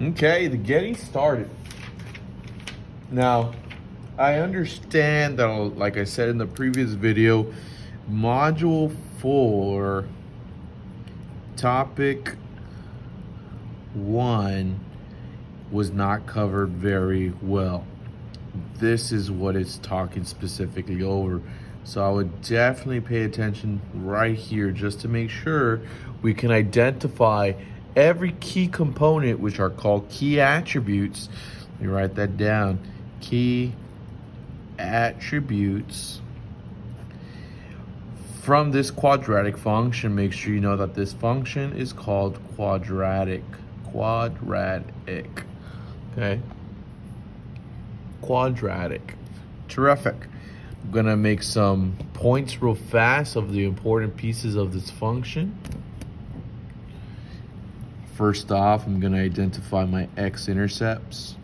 Okay, the getting started. Now, I understand that, like I said in the previous video, module 4, topic 1 was not covered very well. This is what it's talking specifically over. So I would definitely pay attention right here just to make sure we can identify every key component, which are called key attributes. Let me write that down. Key attributes from this quadratic function. Make sure you know that this function is called quadratic. Okay? Quadratic. Terrific. I'm gonna make some points real fast of the important pieces of this function. First off, I'm gonna identify my x-intercepts.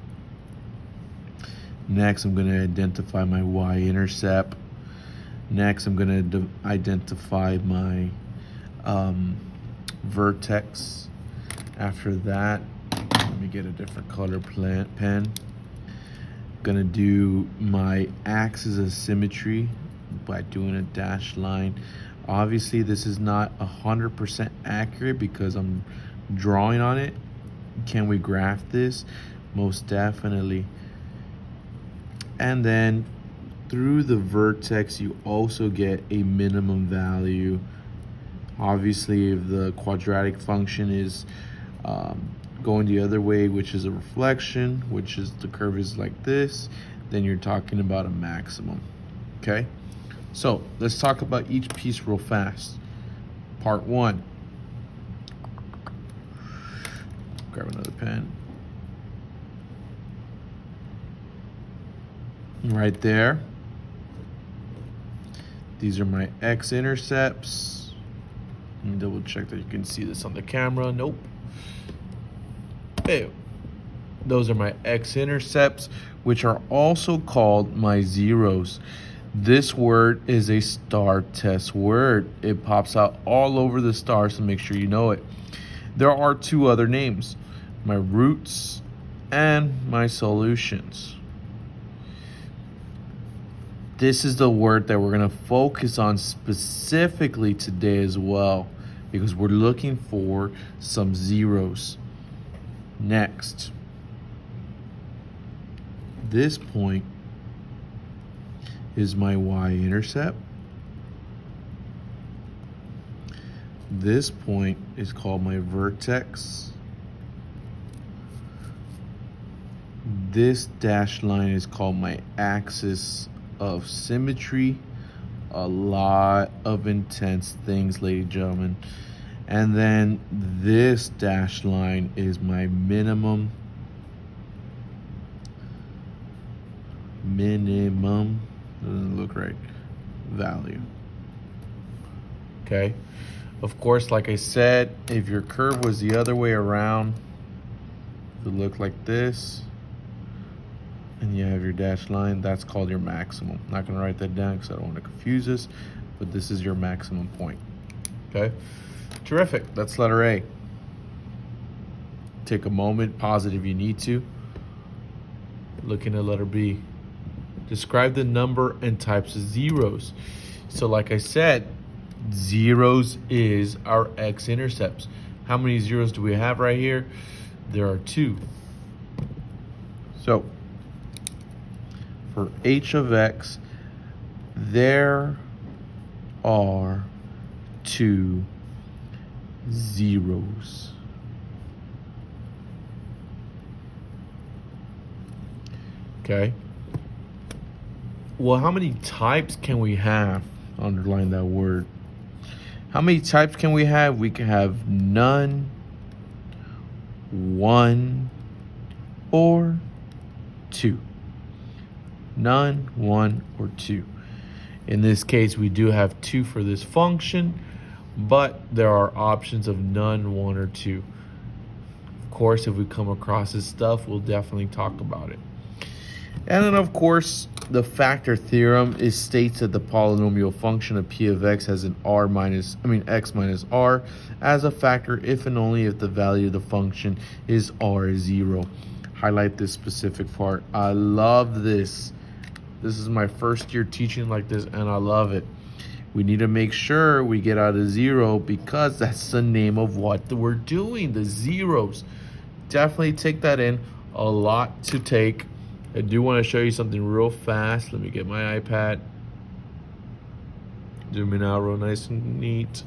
Next, I'm gonna identify my y-intercept. Next, I'm gonna identify my vertex. After that, let me get a different color pen. Gonna do my axis of symmetry by doing a dashed line. Obviously, this is not 100% accurate because I'm drawing on it. Can we graph this? Most definitely. And then through the vertex, you also get a minimum value. Obviously, if the quadratic function is going the other way, which is a reflection, which is the curve is like this, then you're talking about a maximum. Okay, so let's talk about each piece real fast. Part 1. Grab another pen. Right there, these are my x-intercepts. Let me double check that you can see this on the camera. Nope. Ew. Those are my x-intercepts, which are also called my zeros. This word is a star test word. It pops out all over the star, so make sure you know it. There are 2 other names, my roots and my solutions. This is the word that we're going to focus on specifically today as well, because we're looking for some zeros. Next, this point is my y-intercept. This point is called my vertex. This dashed line is called my axis of symmetry. A lot of intense things, ladies and gentlemen. And then this dashed line is my minimum doesn't look right, value. Okay, of course, like I said, if your curve was the other way around, it would look like this, and you have your dashed line, that's called your maximum. I'm not going to write that down because I don't want to confuse this, but this is your maximum point. Okay, terrific. That's letter A. Take a moment, pause it if you need to. Looking at letter B. Describe the number and types of zeros. So like I said, zeros is our x-intercepts. How many zeros do we have right here? There are 2. So for h of x, there are 2 zeros. Okay. Well, how many types can we have? Underline that word. How many types can we have? We can have none, 1, or 2. None, 1, or 2. In this case, we do have 2 for this function, but there are options of none, 1, or 2. Of course, if we come across this stuff, we'll definitely talk about it. And then of course, the factor theorem states that the polynomial function of p of x has an x minus r as a factor if and only if the value of the function is r is 0. Highlight this specific part. I love this. This is my first year teaching like this, and I love it. We need to make sure we get out of 0 because that's the name of what we're doing, the zeros. Definitely take that in. A lot to take. I do want to show you something real fast. Let me get my iPad. Zoom in out real nice and neat.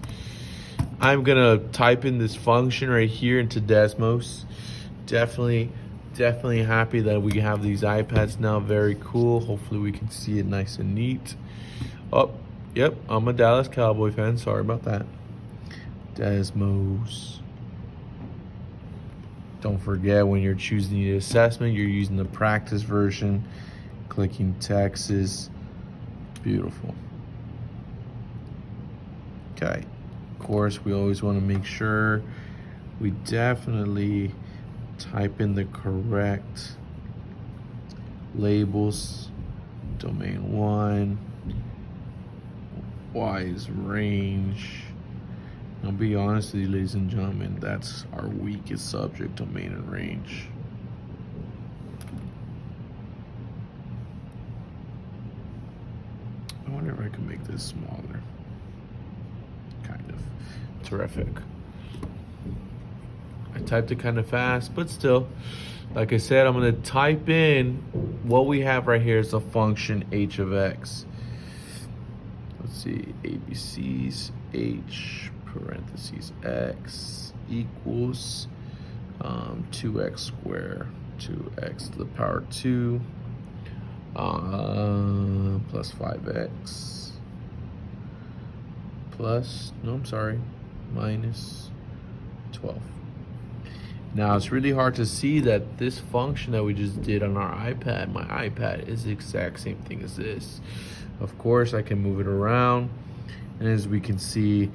I'm gonna type in this function right here into Desmos. Definitely happy that we have these iPads now. Very cool. Hopefully we can see it nice and neat. Oh, yep, I'm a Dallas Cowboy fan. Sorry about that. Desmos. Don't forget, when you're choosing the assessment, you're using the practice version. Clicking Texas. Beautiful. Okay. Of course, we always want to make sure we definitely type in the correct labels. Domain 1. Y is range. I'll be honest with you, ladies and gentlemen, that's our weakest subject, domain and range. I wonder if I can make this smaller. Kind of. Terrific. I typed it kind of fast, but still, like I said, I'm going to type in what we have right here is a function h of x. Let's see, ABC's h parentheses x equals 2x squared, 2x to the power 2 plus 5x plus, no, I'm sorry, minus 12. Now it's really hard to see that this function that we just did on our iPad, my iPad, is the exact same thing as this. Of course, I can move it around, and as we can see,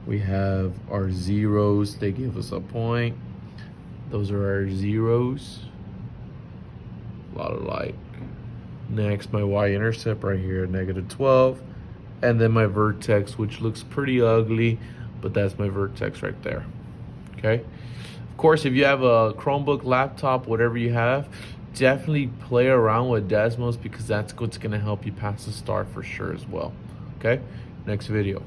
we have our zeros. They give us a point. Those are our zeros. A lot of light. Next, my y-intercept right here, -12. And then my vertex, which looks pretty ugly, but that's my vertex right there. Okay? Of course, if you have a Chromebook, laptop, whatever you have, definitely play around with Desmos because that's what's going to help you pass the STAR for sure as well. Okay? Next video.